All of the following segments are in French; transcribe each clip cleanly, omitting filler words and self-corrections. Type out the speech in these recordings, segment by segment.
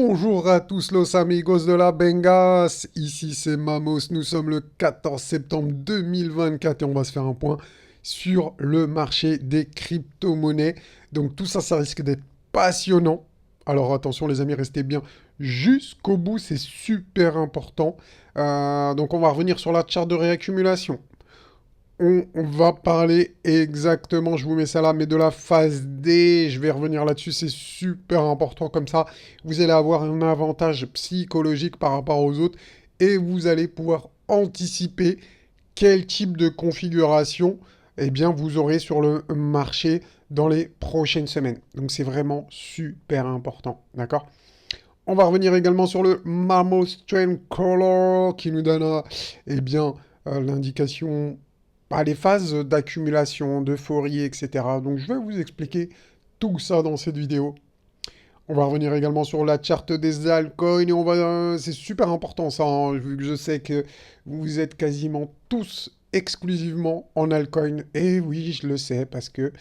Bonjour à tous los amigos de la Bengas, ici c'est Mamos, nous sommes le 14 septembre 2024 et on va se faire un point sur le marché des crypto-monnaies. Donc tout ça, ça risque d'être passionnant. Alors attention les amis, restez bien jusqu'au bout, c'est super important. Donc on va revenir sur la charte de réaccumulation. On va parler exactement, je vous mets ça là, mais de la phase D, je vais revenir là-dessus, c'est super important comme ça. Vous allez avoir un avantage psychologique par rapport aux autres et vous allez pouvoir anticiper quel type de configuration eh bien, vous aurez sur le marché dans les prochaines semaines. Donc c'est vraiment super important, d'accord? On va revenir également sur le Mammoth Trend Color qui nous donne eh bien, l'indication, les phases d'accumulation, d'euphorie, etc. Donc je vais vous expliquer tout ça dans cette vidéo. On va revenir également sur la charte des altcoins et c'est super important ça, hein, vu que je sais que vous êtes quasiment tous exclusivement en altcoin. Et oui, je le sais parce que,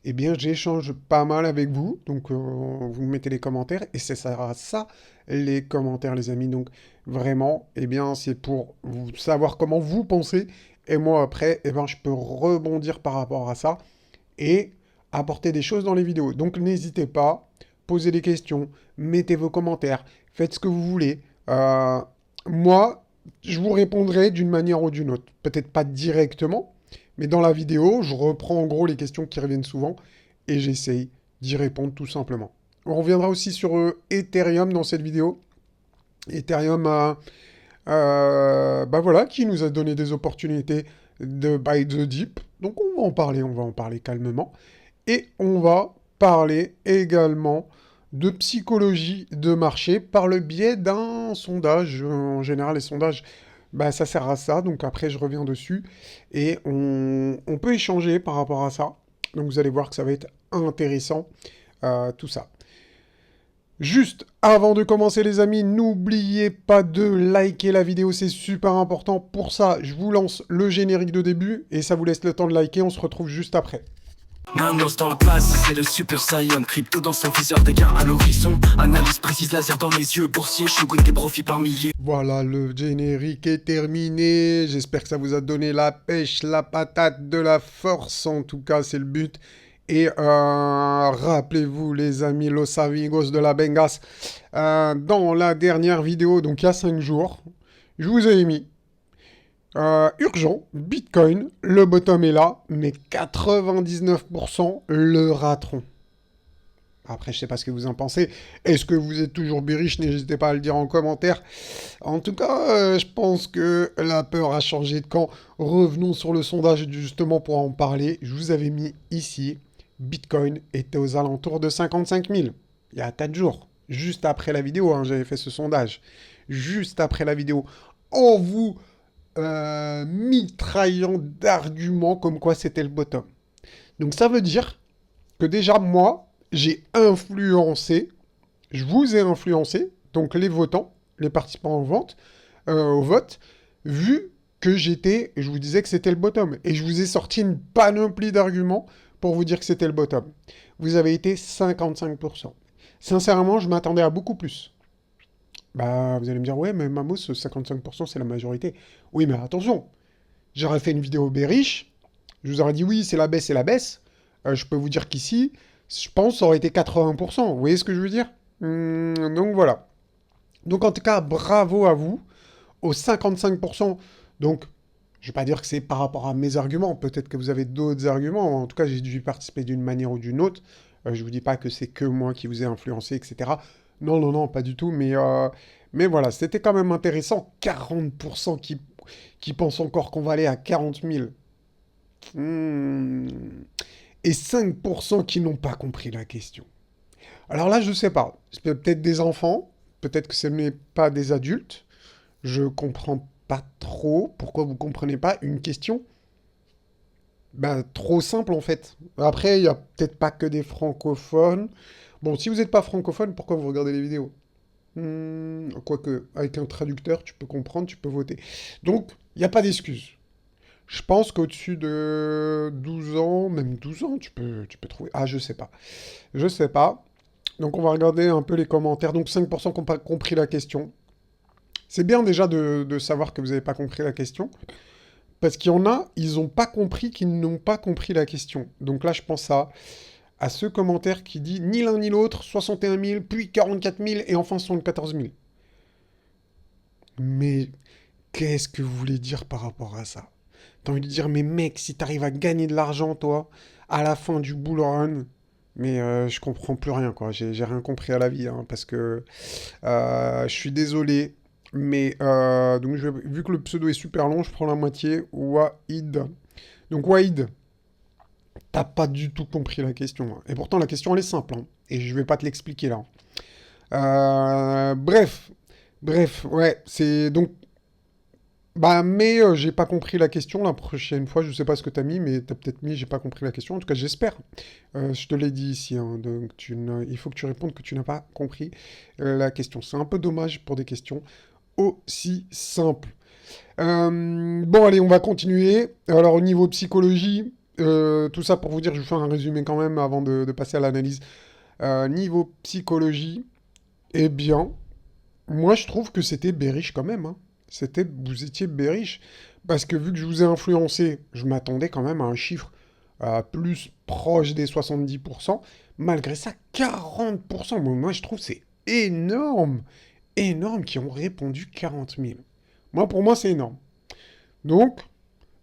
eh bien, j'échange pas mal avec vous. Donc, vous mettez les commentaires et ça sera ça, les commentaires, les amis. Donc, vraiment, eh bien, c'est pour vous savoir comment vous pensez. Et moi, après, eh ben, je peux rebondir par rapport à ça et apporter des choses dans les vidéos. Donc n'hésitez pas, posez des questions, mettez vos commentaires, faites ce que vous voulez. Moi, je vous répondrai d'une manière ou d'une autre. Peut-être pas directement, mais dans la vidéo, je reprends en gros les questions qui reviennent souvent et j'essaye d'y répondre tout simplement. On reviendra aussi sur Ethereum dans cette vidéo. Ethereum, bah voilà, qui nous a donné des opportunités de buy the dip. Donc on va en parler calmement. Et on va parler également de psychologie de marché par le biais d'un sondage. En général, les sondages, bah, ça sert à ça. Donc après, je reviens dessus. Et on peut échanger par rapport à ça. Donc vous allez voir que ça va être intéressant, tout ça. Juste avant de commencer les amis, n'oubliez pas de liker la vidéo, c'est super important. Pour ça, je vous lance le générique de début et ça vous laisse le temps de liker, on se retrouve juste après. Manos dans le place, c'est le Super Saiyan. Crypto dans son viseur, des gains à l'horizon. Analyse précise, laser dans les yeux. Boursier, shooting des profits par milliers. Voilà, le générique est terminé. J'espère que ça vous a donné la pêche, la patate, de la force. En tout cas, c'est le but. Et rappelez-vous, les amis, los amigos de la Bengas, dans la dernière vidéo, donc il y a 5 jours, je vous ai mis urgent, Bitcoin, le bottom est là, mais 99% le rateront. Après, je sais pas ce que vous en pensez. Est-ce que vous êtes toujours bearish? N'hésitez pas à le dire en commentaire. En tout cas, je pense que la peur a changé de camp. Revenons sur le sondage justement pour en parler. Je vous avais mis ici, Bitcoin était aux alentours de 55 000. Il y a 4 jours. Juste après la vidéo, hein, j'avais fait ce sondage. Juste après la vidéo. En vous mitraillant d'arguments comme quoi c'était le bottom. Donc ça veut dire que déjà moi, j'ai influencé, je vous ai influencé, donc les votants, les participants au vote, vu que j'étais, je vous disais que c'était le bottom. Et je vous ai sorti une panoplie d'arguments pour vous dire que c'était le bottom. Vous avez été 55%. Sincèrement, je m'attendais à beaucoup plus. Bah, vous allez me dire, ouais, mais Mamos, 55%, c'est la majorité. Oui, mais attention, j'aurais fait une vidéo bearish, je vous aurais dit, oui, c'est la baisse, c'est la baisse. Je peux vous dire qu'ici, je pense, ça aurait été 80%. Vous voyez ce que je veux dire? Donc voilà. Donc en tout cas, bravo à vous. Aux 55%, donc je ne vais pas dire que c'est par rapport à mes arguments, peut-être que vous avez d'autres arguments, en tout cas j'ai dû participer d'une manière ou d'une autre, je ne vous dis pas que c'est que moi qui vous ai influencé, etc. Non, non, non, pas du tout, mais voilà, c'était quand même intéressant, 40% qui pensent encore qu'on va aller à 40 000. Hmm. Et 5% qui n'ont pas compris la question. Alors là, je ne sais pas, c'est peut-être des enfants, peut-être que ce n'est pas des adultes, je comprends pas trop pourquoi vous comprenez pas une question trop simple en fait. Après, il y a peut-être pas que des francophones. Bon, si vous n'êtes pas francophone, pourquoi vous regardez les vidéos? Quoique, avec un traducteur, tu peux comprendre, tu peux voter. Donc, il n'y a pas d'excuse. Je pense qu'au-dessus de 12 ans, même 12 ans, tu peux trouver. Ah, je sais pas. Je sais pas. Donc on va regarder un peu les commentaires. Donc 5% qui n'ont pas compris la question. C'est bien déjà de savoir que vous n'avez pas compris la question. Parce qu'il y en a, ils n'ont pas compris qu'ils n'ont pas compris la question. Donc là, je pense à ce commentaire qui dit ni l'un ni l'autre, 61 000, puis 44 000 et enfin 74 000. Mais qu'est-ce que vous voulez dire par rapport à ça? T'as envie de dire, mais mec, si t'arrives à gagner de l'argent, toi, à la fin du bull run, mais je comprends plus rien, quoi. J'ai rien compris à la vie, hein, parce que je suis désolé, mais donc vu que le pseudo est super long, je prends la moitié. Wahid. Donc Wahid, t'as pas du tout compris la question, hein. Et pourtant la question elle est simple, hein, et je vais pas te l'expliquer là. Bref, ouais, c'est donc bah, mais j'ai pas compris la question la prochaine fois. Je sais pas ce que t'as mis, mais t'as peut-être mis j'ai pas compris la question. En tout cas, j'espère. Je te l'ai dit ici, hein, donc il faut que tu répondes que tu n'as pas compris la question. C'est un peu dommage pour des questions aussi simples. Bon, allez, on va continuer. Alors, au niveau psychologie, tout ça pour vous dire, je vais faire un résumé quand même avant de passer à l'analyse. Niveau psychologie, eh bien, moi, je trouve que c'était bearish quand même, hein. Vous étiez bearish. Parce que vu que je vous ai influencé, je m'attendais quand même à un chiffre plus proche des 70%. Malgré ça, 40%. Moi, je trouve que c'est énorme. Énorme qui ont répondu 40 000. Moi, pour moi, c'est énorme. Donc,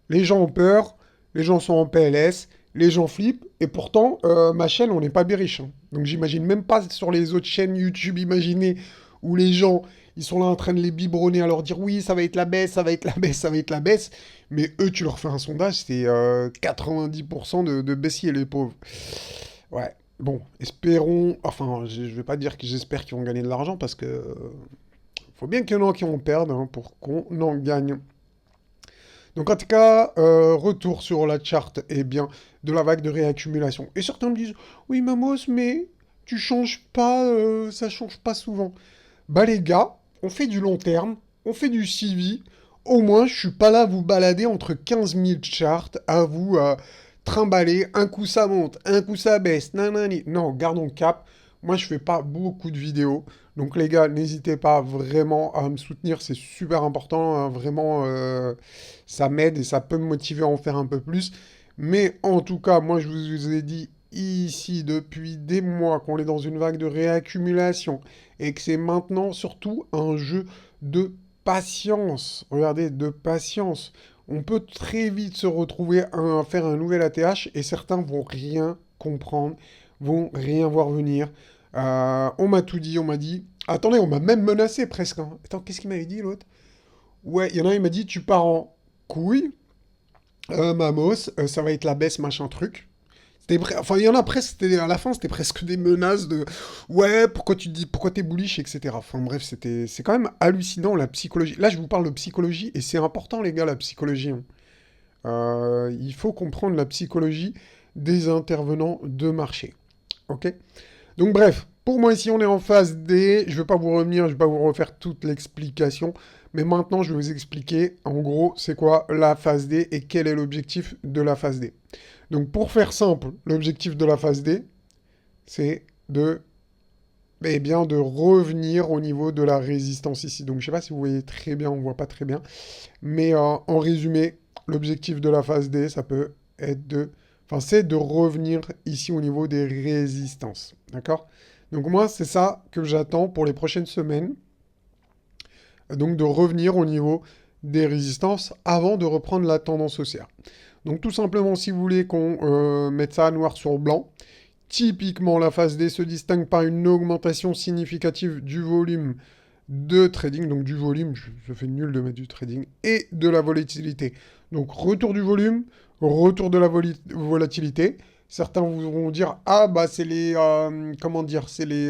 les gens ont peur, les gens sont en PLS, les gens flippent, et pourtant, ma chaîne, on n'est pas bearish, hein. Donc j'imagine même pas sur les autres chaînes YouTube, imaginez, où les gens, ils sont là en train de les biberonner à leur dire oui, ça va être la baisse, ça va être la baisse, ça va être la baisse, mais eux, tu leur fais un sondage, c'est 90% de baissiers, les pauvres. Ouais, bon, espérons, enfin, je vais pas dire que j'espère qu'ils vont gagner de l'argent, parce que faut bien qu'il y en ait qui en perdent, hein, pour qu'on en gagne. Donc en tout cas, retour sur la charte eh bien, de la vague de réaccumulation. Et certains me disent, oui Mamos, mais tu changes pas, ça change pas souvent. Bah les gars, on fait du long terme, on fait du suivi. Au moins, je suis pas là à vous balader entre 15 000 charts, à vous trimballer. Un coup ça monte, un coup ça baisse. Nanani. Non, gardons le cap. Moi, je fais pas beaucoup de vidéos. Donc les gars, n'hésitez pas vraiment à me soutenir. C'est super important, hein. Vraiment, ça m'aide et ça peut me motiver à en faire un peu plus. Mais en tout cas, moi, je vous ai dit ici depuis des mois qu'on est dans une vague de réaccumulation et que c'est maintenant surtout un jeu de patience. Regardez, de patience. On peut très vite se retrouver à faire un nouvel ATH et certains vont rien comprendre, vont rien voir venir. On m'a tout dit, on m'a dit. Attendez, on m'a même menacé presque, hein. Attends, qu'est-ce qu'il m'avait dit l'autre? Ouais, il y en a un, il m'a dit tu pars en couille, Mamos, ça va être la baisse, machin truc. Enfin, il y en a presque, à la fin, c'était presque des menaces de ouais, pourquoi tu dis, pourquoi t'es bullish, etc. Enfin bref, c'est quand même hallucinant la psychologie. Là, je vous parle de psychologie et c'est important, les gars, la psychologie, hein. Il faut comprendre la psychologie des intervenants de marché. Ok? Donc bref, pour moi ici on est en phase D, je ne vais pas vous revenir, je ne vais pas vous refaire toute l'explication, mais maintenant je vais vous expliquer en gros c'est quoi la phase D et quel est l'objectif de la phase D. Donc pour faire simple, l'objectif de la phase D, c'est de, eh bien, de revenir au niveau de la résistance ici. Donc je ne sais pas si vous voyez très bien, on ne voit pas très bien, mais en résumé, l'objectif de la phase D, ça peut être c'est de revenir ici au niveau des résistances. D'accord? Donc moi, c'est ça que j'attends pour les prochaines semaines. Donc de revenir au niveau des résistances avant de reprendre la tendance haussière. Donc tout simplement, si vous voulez qu'on mette ça noir sur blanc, typiquement la phase D se distingue par une augmentation significative du volume de trading, donc du volume, je fais nul de mettre du trading, et de la volatilité. Donc retour du volume, retour de la volatilité. Certains vont dire ah bah c'est les comment dire c'est les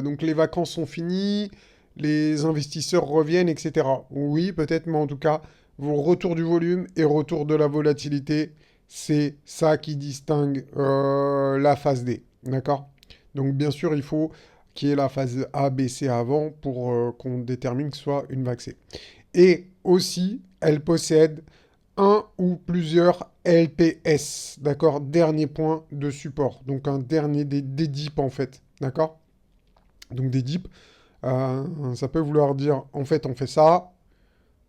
donc les vacances sont finies, les investisseurs reviennent, etc. Oui peut-être, mais en tout cas vos retour du volume et retour de la volatilité, c'est ça qui distingue la phase D, d'accord? Donc bien sûr il faut qu'il y ait la phase A, B, C avant pour qu'on détermine que ce soit une vague C. Et aussi, elle possède un ou plusieurs LPS, d'accord? Dernier point de support, donc un dernier des dips en fait, d'accord? Donc des dips, ça peut vouloir dire, en fait, on fait ça,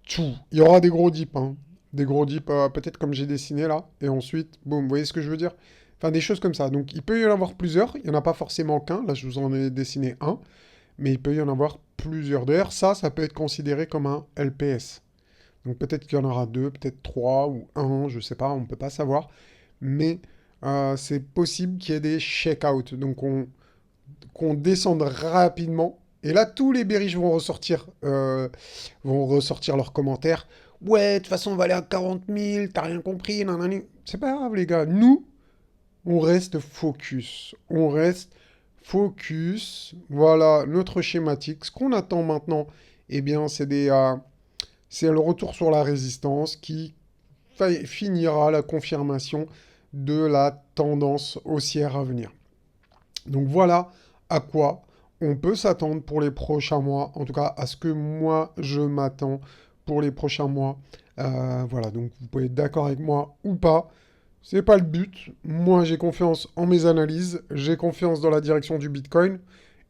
tchou. Il y aura des gros dips, hein. Des gros dips, peut-être comme j'ai dessiné là, et ensuite, boum, vous voyez ce que je veux dire? Enfin, des choses comme ça. Donc, il peut y en avoir plusieurs, il n'y en a pas forcément qu'un, là, je vous en ai dessiné un, mais il peut y en avoir plusieurs. D'ailleurs, ça peut être considéré comme un LPS. Donc, peut-être qu'il y en aura deux, peut-être trois, ou un, je sais pas, on ne peut pas savoir, mais c'est possible qu'il y ait des check-out, donc qu'on descende rapidement. Et là, tous les berriches vont ressortir leurs commentaires. Ouais, de toute façon, on va aller à 40 000, t'as rien compris, nanani. C'est pas grave, les gars. Nous, on reste focus. On reste focus. Voilà notre schématique. Ce qu'on attend maintenant, eh bien, c'est le retour sur la résistance qui finira la confirmation de la tendance haussière à venir. Donc voilà à quoi on peut s'attendre pour les prochains mois, en tout cas à ce que moi je m'attends pour les prochains mois. Voilà, donc vous pouvez être d'accord avec moi ou pas, c'est pas le but. Moi j'ai confiance en mes analyses, j'ai confiance dans la direction du Bitcoin,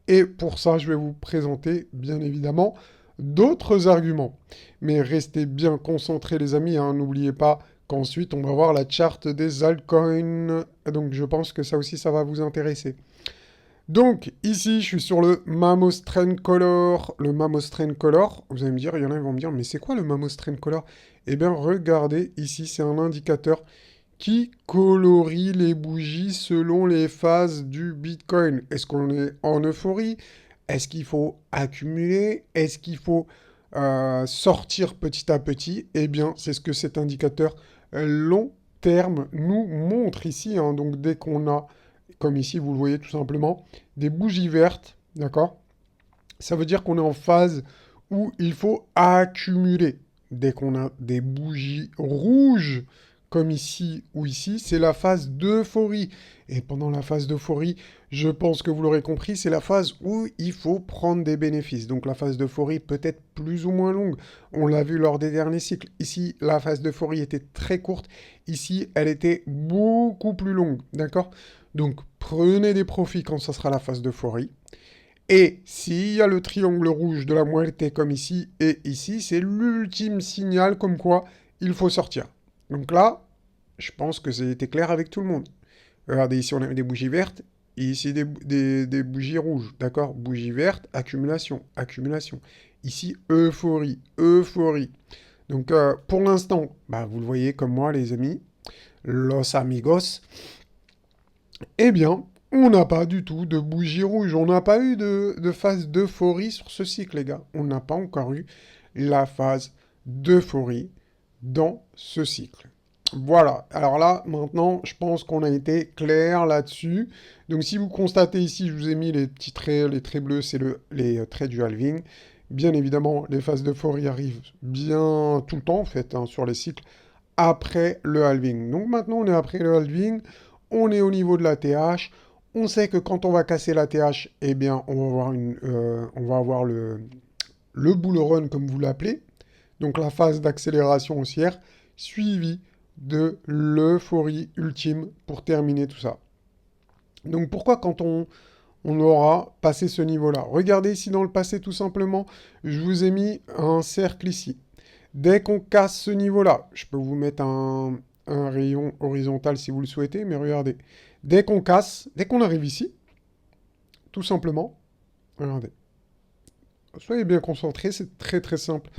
et pour ça je vais vous présenter bien évidemment d'autres arguments. Mais restez bien concentrés les amis, hein, n'oubliez pas qu'ensuite on va voir la charte des altcoins, donc je pense que ça aussi ça va vous intéresser. Donc, ici, je suis sur le Mamos Trend Color. Le Mamos Trend Color, vous allez me dire, il y en a qui vont me dire, mais c'est quoi le Mamos Trend Color? Eh bien, regardez, ici, c'est un indicateur qui colorie les bougies selon les phases du Bitcoin. Est-ce qu'on est en euphorie? Est-ce qu'il faut accumuler? Est-ce qu'il faut sortir petit à petit? Eh bien, c'est ce que cet indicateur long terme nous montre ici, hein. Donc, dès qu'on a comme ici, vous le voyez tout simplement, des bougies vertes, d'accord? Ça veut dire qu'on est en phase où il faut accumuler. Dès qu'on a des bougies rouges, comme ici ou ici, c'est la phase d'euphorie. Et pendant la phase d'euphorie, je pense que vous l'aurez compris, c'est la phase où il faut prendre des bénéfices. Donc la phase d'euphorie peut être plus ou moins longue. On l'a vu lors des derniers cycles. Ici, la phase d'euphorie était très courte. Ici, elle était beaucoup plus longue. D'accord? Donc prenez des profits quand ça sera la phase d'euphorie. Et s'il y a le triangle rouge de la moitié comme ici et ici, c'est l'ultime signal comme quoi il faut sortir. Donc là, je pense que c'était clair avec tout le monde. Regardez, ici on a des bougies vertes, et ici des bougies rouges, d'accord? Bougie verte, accumulation, accumulation. Ici, euphorie, euphorie. Donc pour l'instant, bah, vous le voyez comme moi les amis, los amigos, eh bien, on n'a pas du tout de bougie rouge. On n'a pas eu de phase d'euphorie sur ce cycle, les gars. On n'a pas encore eu la phase d'euphorie dans ce cycle. Voilà. Alors là, maintenant, je pense qu'on a été clair là-dessus. Donc, si vous constatez ici, je vous ai mis les petits traits, les traits bleus, c'est les traits du halving. Bien évidemment, les phases d'euphorie arrivent bien tout le temps, en fait, hein, sur les cycles, après le halving. Donc maintenant, on est après le halving. On est au niveau de la TH. On sait que quand on va casser la TH, eh bien, on va avoir le bull run, comme vous l'appelez. Donc la phase d'accélération haussière, suivie de l'euphorie ultime pour terminer tout ça. Donc pourquoi quand on aura passé ce niveau-là? Regardez ici dans le passé, tout simplement, je vous ai mis un cercle ici. Dès qu'on casse ce niveau-là, je peux vous mettre un rayon horizontal si vous le souhaitez, mais regardez, dès qu'on casse, dès qu'on arrive ici, tout simplement, regardez, soyez bien concentrés, c'est très très simple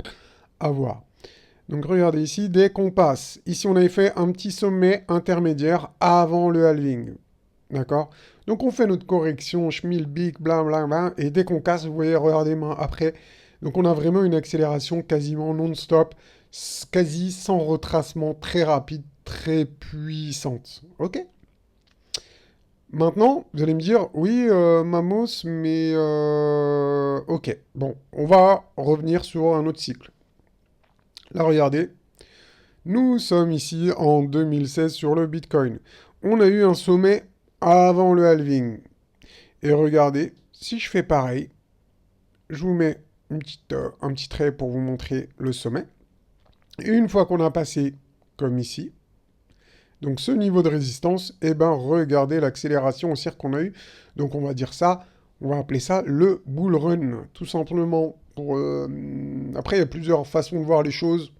à voir. Donc regardez ici, dès qu'on passe, ici on avait fait un petit sommet intermédiaire avant le halving, d'accord? Donc on fait notre correction, schmilblick, blablabla, et dès qu'on casse, vous voyez, regardez après, donc on a vraiment une accélération quasiment non-stop, quasi sans retracement, très rapide, très puissante. Ok? Maintenant, vous allez me dire, oui, Mamos, mais ok. Bon, on va revenir sur un autre cycle. Là, regardez, nous sommes ici en 2016 sur le Bitcoin. On a eu un sommet avant le halving. Et regardez, si je fais pareil, je vous mets un petit trait pour vous montrer le sommet. Et une fois qu'on a passé, comme ici, donc ce niveau de résistance, eh ben regardez l'accélération haussière qu'on a eu. Donc on va dire ça, On va appeler ça le bull run, tout simplement. Après, il y a plusieurs façons de voir les choses.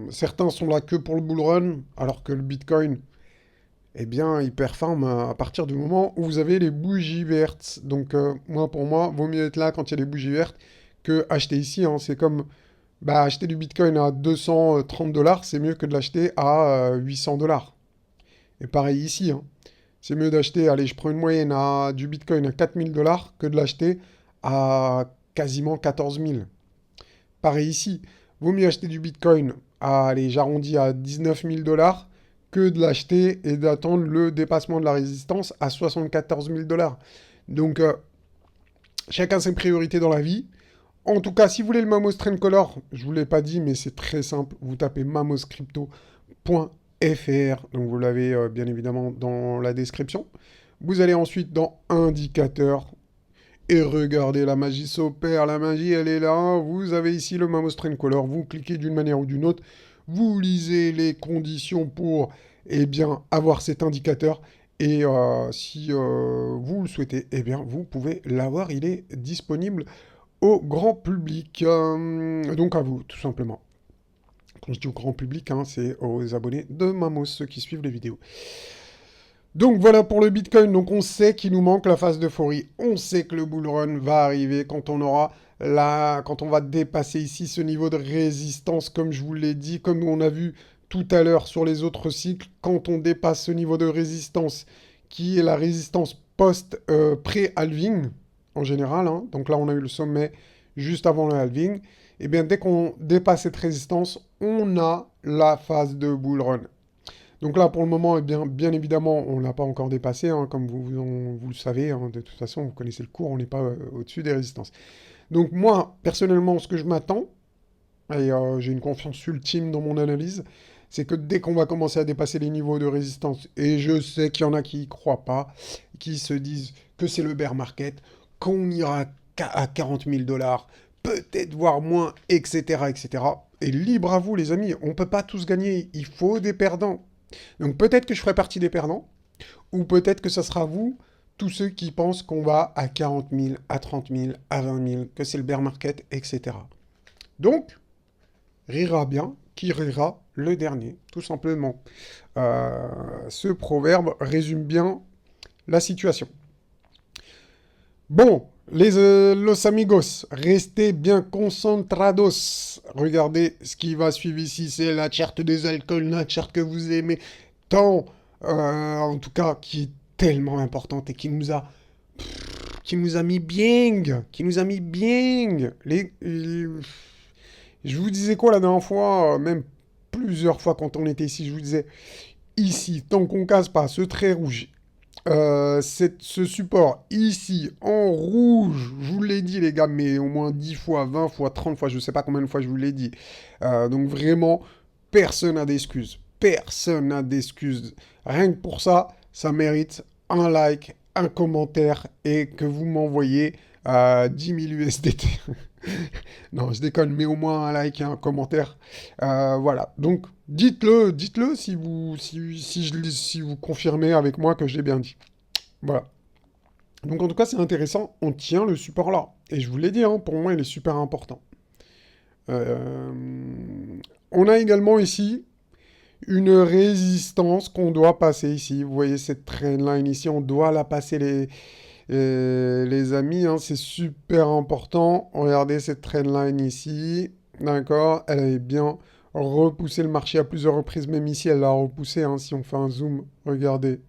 Certains sont là que pour le bull run, alors que le Bitcoin, eh bien, il performe à partir du moment où vous avez les bougies vertes. Donc, pour moi, vaut mieux être là quand il y a les bougies vertes que acheter ici, hein. C'est comme acheter du Bitcoin à 230 dollars, c'est mieux que de l'acheter à 800 dollars. Et pareil ici, hein. C'est mieux d'acheter, allez, je prends une moyenne du Bitcoin à 4000 dollars que de l'acheter à quasiment 14 000. Pareil ici, vaut mieux acheter du Bitcoin à, allez, j'arrondis à 19 000 dollars que de l'acheter et d'attendre le dépassement de la résistance à 74 000 dollars. Donc, chacun ses priorités dans la vie. En tout cas, si vous voulez le Mamos Trend Color, je ne vous l'ai pas dit, mais c'est très simple. Vous tapez mamoscrypto.fr. Donc, vous l'avez bien évidemment dans la description. Vous allez ensuite dans Indicateurs. Et regardez, la magie s'opère. La magie, elle est là. Vous avez ici le Mamos Trend Color. Vous cliquez d'une manière ou d'une autre. Vous lisez les conditions pour avoir cet indicateur. Et si vous le souhaitez, vous pouvez l'avoir. Il est disponible au grand public. Donc à vous, tout simplement. Quand je dis au grand public, hein, c'est aux abonnés de Mamos, ceux qui suivent les vidéos. Donc voilà pour le Bitcoin. Donc on sait qu'il nous manque la phase d'euphorie. On sait que le bull run va arriver quand on aura quand on va dépasser ici ce niveau de résistance, comme je vous l'ai dit, comme on a vu tout à l'heure sur les autres cycles, quand on dépasse ce niveau de résistance, qui est la résistance pré-halving, en général, hein. Donc là on a eu le sommet juste avant le halving, et bien dès qu'on dépasse cette résistance, on a la phase de bull run. Donc là, pour le moment, bien évidemment, on ne l'a pas encore dépassé, hein, comme vous le savez, hein, de toute façon, vous connaissez le cours, on n'est pas au-dessus des résistances. Donc moi, personnellement, ce que je m'attends, et j'ai une confiance ultime dans mon analyse, c'est que dès qu'on va commencer à dépasser les niveaux de résistance, et je sais qu'il y en a qui y croient pas, qui se disent que c'est le bear market, qu'on ira à 40 000 dollars, peut-être voire moins, etc., etc. Et libre à vous, les amis, on ne peut pas tous gagner, il faut des perdants. Donc peut-être que je ferai partie des perdants, ou peut-être que ça sera vous, tous ceux qui pensent qu'on va à 40 000, à 30 000, à 20 000, que c'est le bear market, etc. Donc, rira bien qui rira le dernier, tout simplement. Ce proverbe résume bien la situation. Bon, los amigos, restez bien concentrados. Regardez ce qui va suivre ici, c'est la charte des alcools, la charte que vous aimez tant, en tout cas, qui est tellement importante et qui nous a mis bien, je vous disais quoi la dernière fois, même plusieurs fois quand on était ici, je vous disais, ici, tant qu'on casse pas ce trait rouge, ce support ici en rouge, je vous l'ai dit les gars, mais au moins 10 fois, 20 fois, 30 fois, je ne sais pas combien de fois je vous l'ai dit. Donc vraiment, personne n'a d'excuses. Personne n'a d'excuses. Rien que pour ça, ça mérite un like, un commentaire et que vous m'envoyez 10 000 USDT. Non, je déconne, mais au moins un like et un commentaire. Voilà, donc dites-le si vous confirmez avec moi que je l'ai bien dit. Voilà. Donc en tout cas, c'est intéressant, on tient le support là. Et je vous l'ai dit, hein, pour moi, il est super important. On a également ici une résistance qu'on doit passer ici. Vous voyez cette trendline ici, on doit la passer les amis, hein, c'est super important. Regardez cette trendline ici, d'accord? Elle avait bien repoussé le marché à plusieurs reprises, même ici elle l'a repoussé, hein, si on fait un zoom, regardez.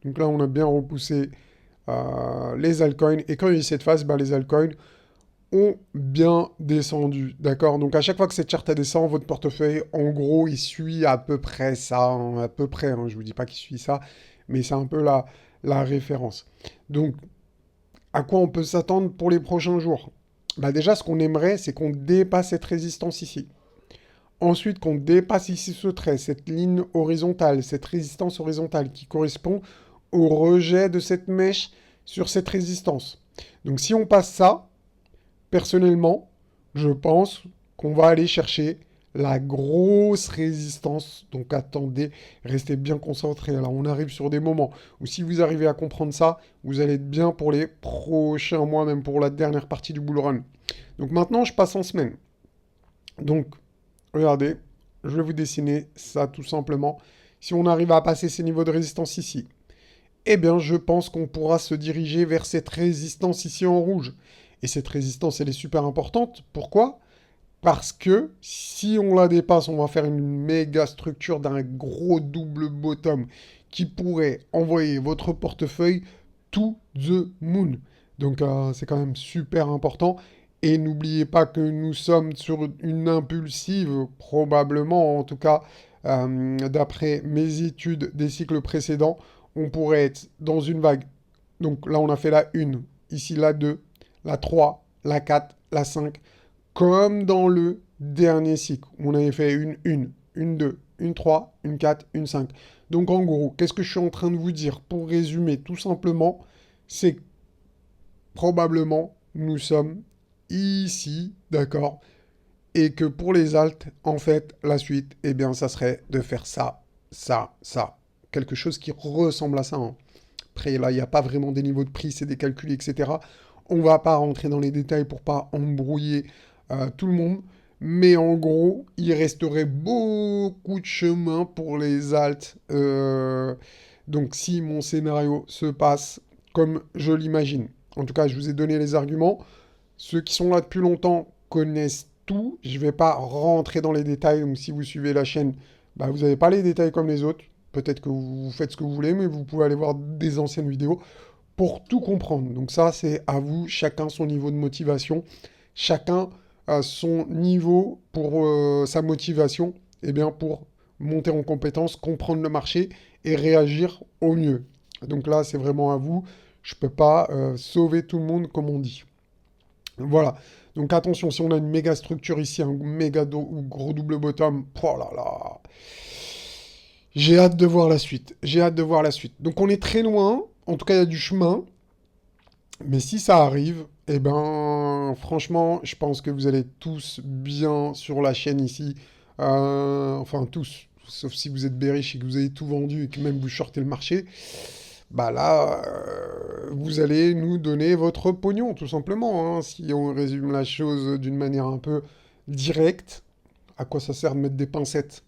Donc là on a bien repoussé les altcoins, et quand il y a eu cette phase, les altcoins ont bien descendu, d'accord? Donc à chaque fois que cette charte descend, votre portefeuille, en gros, il suit à peu près ça, hein, à peu près, hein, je vous dis pas qu'il suit ça, mais c'est un peu la référence. Donc, à quoi on peut s'attendre pour les prochains jours? Déjà, ce qu'on aimerait, c'est qu'on dépasse cette résistance ici. Ensuite, qu'on dépasse ici ce trait, cette ligne horizontale, cette résistance horizontale qui correspond au rejet de cette mèche sur cette résistance. Donc, si on passe ça, personnellement, je pense qu'on va aller chercher la grosse résistance. Donc attendez, restez bien concentrés. Là, on arrive sur des moments où si vous arrivez à comprendre ça, vous allez être bien pour les prochains mois, même pour la dernière partie du bull run. Donc maintenant, je passe en semaine. Donc, regardez, je vais vous dessiner ça tout simplement. Si on arrive à passer ces niveaux de résistance ici, eh bien, je pense qu'on pourra se diriger vers cette résistance ici en rouge. Et cette résistance, elle est super importante. Pourquoi? Parce que si on la dépasse, on va faire une méga structure d'un gros double bottom qui pourrait envoyer votre portefeuille to the moon. Donc c'est quand même super important. Et n'oubliez pas que nous sommes sur une impulsive, probablement, en tout cas, d'après mes études des cycles précédents, on pourrait être dans une vague. Donc là, on a fait la 1, ici la 2, la 3, la 4, la 5, comme dans le dernier cycle. On avait fait une 1, une 2, une 3, une 4, une 5. Donc en gros, qu'est-ce que je suis en train de vous dire? Pour résumer tout simplement, c'est que probablement nous sommes ici, d'accord? Et que pour les alts, en fait, la suite, eh bien, ça serait de faire ça, ça, ça. Quelque chose qui ressemble à ça, hein. Après, là, il n'y a pas vraiment des niveaux de prix, c'est des calculs, etc. On va pas rentrer dans les détails pour pas embrouiller tout le monde. Mais en gros, il resterait beaucoup de chemin pour les alts. Donc si mon scénario se passe comme je l'imagine. En tout cas, je vous ai donné les arguments. Ceux qui sont là depuis longtemps connaissent tout. Je ne vais pas rentrer dans les détails. Donc si vous suivez la chaîne, bah, vous n'avez pas les détails comme les autres. Peut-être que vous faites ce que vous voulez, mais vous pouvez aller voir des anciennes vidéos pour tout comprendre. Donc ça, c'est à vous, chacun son niveau de motivation, chacun a son niveau pour sa motivation, et bien pour monter en compétence, comprendre le marché et réagir au mieux. Donc là, c'est vraiment à vous. Je ne peux pas sauver tout le monde, comme on dit. Voilà. Donc attention, si on a une méga structure ici, un méga gros double bottom, oh là là, j'ai hâte de voir la suite. J'ai hâte de voir la suite. Donc on est très loin. En tout cas, il y a du chemin. Mais si ça arrive, eh ben, franchement, je pense que vous allez tous bien sur la chaîne ici. Enfin, tous. Sauf si vous êtes bearish et que vous avez tout vendu et que même vous shortez le marché. Bah là, vous allez nous donner votre pognon, tout simplement, hein. Si on résume la chose d'une manière un peu directe, à quoi ça sert de mettre des pincettes?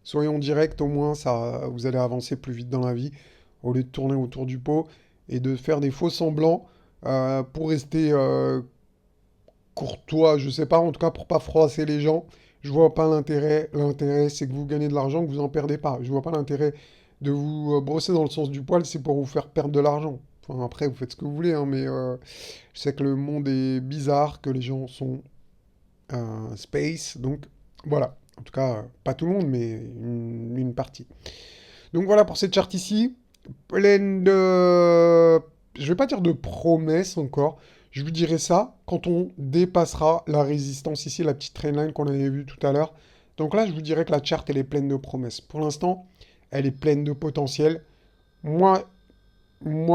Soyons directs, au moins, ça, vous allez avancer plus vite dans la vie, au lieu de tourner autour du pot et de faire des faux semblants pour rester courtois, je sais pas, en tout cas pour pas froisser les gens. Je vois pas l'intérêt. L'intérêt, c'est que vous gagnez de l'argent, que vous en perdez pas. Je vois pas l'intérêt de vous brosser dans le sens du poil, c'est pour vous faire perdre de l'argent. Enfin, après, vous faites ce que vous voulez, hein, mais je sais que le monde est bizarre, que les gens sont space, donc voilà. En tout cas, pas tout le monde, mais une partie. Donc voilà pour cette charte ici, pleine de... Je vais pas dire de promesses encore, je vous dirai ça quand on dépassera la résistance ici, la petite trendline qu'on avait vue tout à l'heure. Donc là, je vous dirais que la charte, elle est pleine de promesses. Pour l'instant, elle est pleine de potentiel. Moi,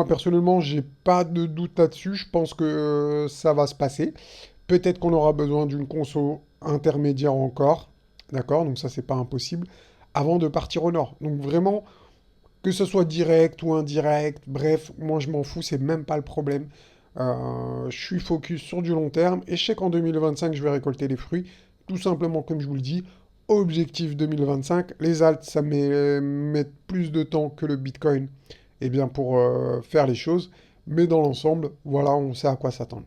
personnellement, j'ai pas de doute là-dessus. Je pense que ça va se passer. Peut-être qu'on aura besoin d'une conso intermédiaire encore. D'accord? Donc ça, c'est pas impossible. Avant de partir au nord. Donc vraiment, que ce soit direct ou indirect, bref, moi je m'en fous, c'est même pas le problème. Je suis focus sur du long terme et je sais qu'en 2025, je vais récolter les fruits. Tout simplement, comme je vous le dis, objectif 2025. Les alts, ça met plus de temps que le Bitcoin, eh bien, pour faire les choses. Mais dans l'ensemble, voilà, on sait à quoi s'attendre.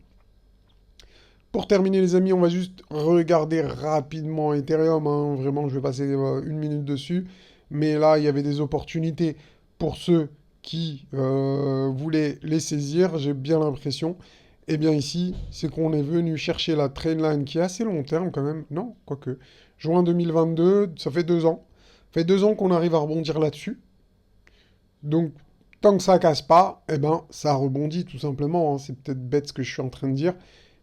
Pour terminer, les amis, on va juste regarder rapidement Ethereum, hein. Vraiment, je vais passer une minute dessus. Mais là, il y avait des opportunités pour ceux qui voulaient les saisir, j'ai bien l'impression. Et bien ici, c'est qu'on est venu chercher la trendline qui est assez long terme quand même. Non, quoique. Juin 2022, ça fait 2 ans. Ça fait 2 ans qu'on arrive à rebondir là-dessus. Donc, tant que ça casse pas, eh ben, ça rebondit tout simplement, hein. C'est peut-être bête ce que je suis en train de dire.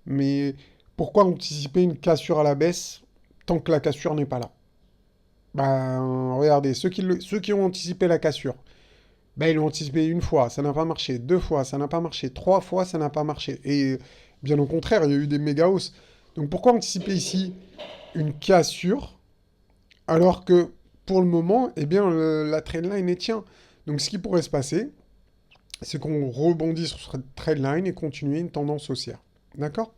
Mais pourquoi anticiper une cassure à la baisse tant que la cassure n'est pas là? Ben, regardez, ceux qui ont anticipé la cassure, ben, ils l'ont anticipé une fois, ça n'a pas marché, 2 fois, ça n'a pas marché, 3 fois, ça n'a pas marché. Et bien au contraire, il y a eu des méga hausses. Donc pourquoi anticiper ici une cassure Alors que pour le moment, eh bien, la trendline est tient. Donc ce qui pourrait se passer, c'est qu'on rebondit sur cette trendline et continuer une tendance haussière. D'accord?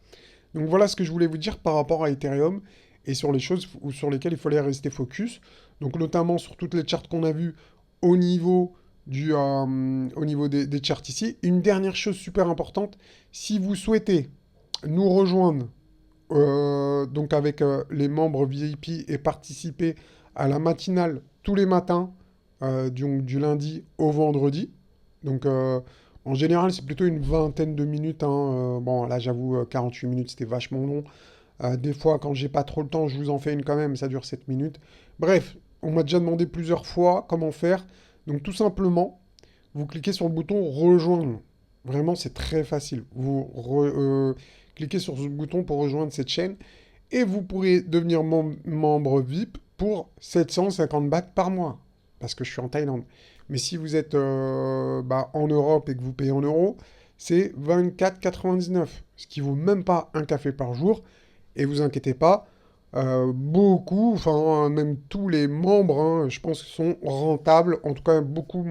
Donc voilà ce que je voulais vous dire par rapport à Ethereum et sur les choses sur lesquelles il fallait rester focus. Donc notamment sur toutes les charts qu'on a vues au niveau au niveau des charts ici. Une dernière chose super importante, si vous souhaitez nous rejoindre donc avec les membres VIP et participer à la matinale tous les matins du lundi au vendredi. Donc en général c'est plutôt une vingtaine de minutes, hein. Bon là j'avoue 48 minutes c'était vachement long. Des fois quand j'ai pas trop le temps je vous en fais une quand même, ça dure 7 minutes. Bref, on m'a déjà demandé plusieurs fois comment faire. Donc tout simplement, vous cliquez sur le bouton rejoindre. Vraiment c'est très facile. Cliquez sur ce bouton pour rejoindre cette chaîne et vous pourrez devenir membre VIP pour 750 bahts par mois, parce que je suis en Thaïlande. Mais si vous êtes en Europe et que vous payez en euros, c'est 24,99, ce qui vaut même pas un café par jour. Et vous inquiétez pas, beaucoup, enfin même tous les membres, hein, je pense, sont rentables. En tout cas, beaucoup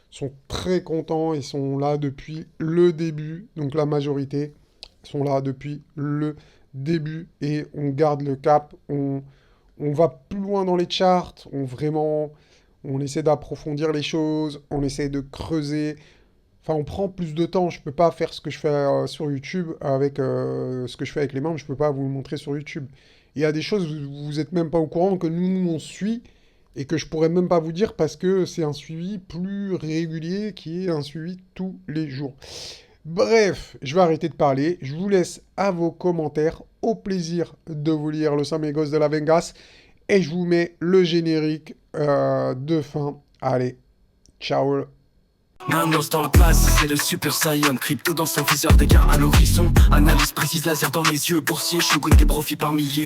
sont très contents et sont là depuis le début. Donc la majorité sont là depuis le début et on garde le cap. On va plus loin dans les charts. On essaie d'approfondir les choses. On essaie de creuser. Enfin, on prend plus de temps. Je peux pas faire ce que je fais sur YouTube avec ce que je fais avec les membres. Je peux pas vous le montrer sur YouTube. Il y a des choses, vous êtes même pas au courant que nous, on suit et que je pourrais même pas vous dire parce que c'est un suivi plus régulier qui est un suivi tous les jours. Bref, je vais arrêter de parler. Je vous laisse à vos commentaires. Au plaisir de vous lire Los Amigos de la Vengas. Et je vous mets le générique de fin. Allez, ciao. Manos dans la place, c'est le Super Saiyan. Crypto dans son viseur, des gains à l'horizon. Analyse précise, laser dans les yeux. Boursier, shogun, des profits par milliers.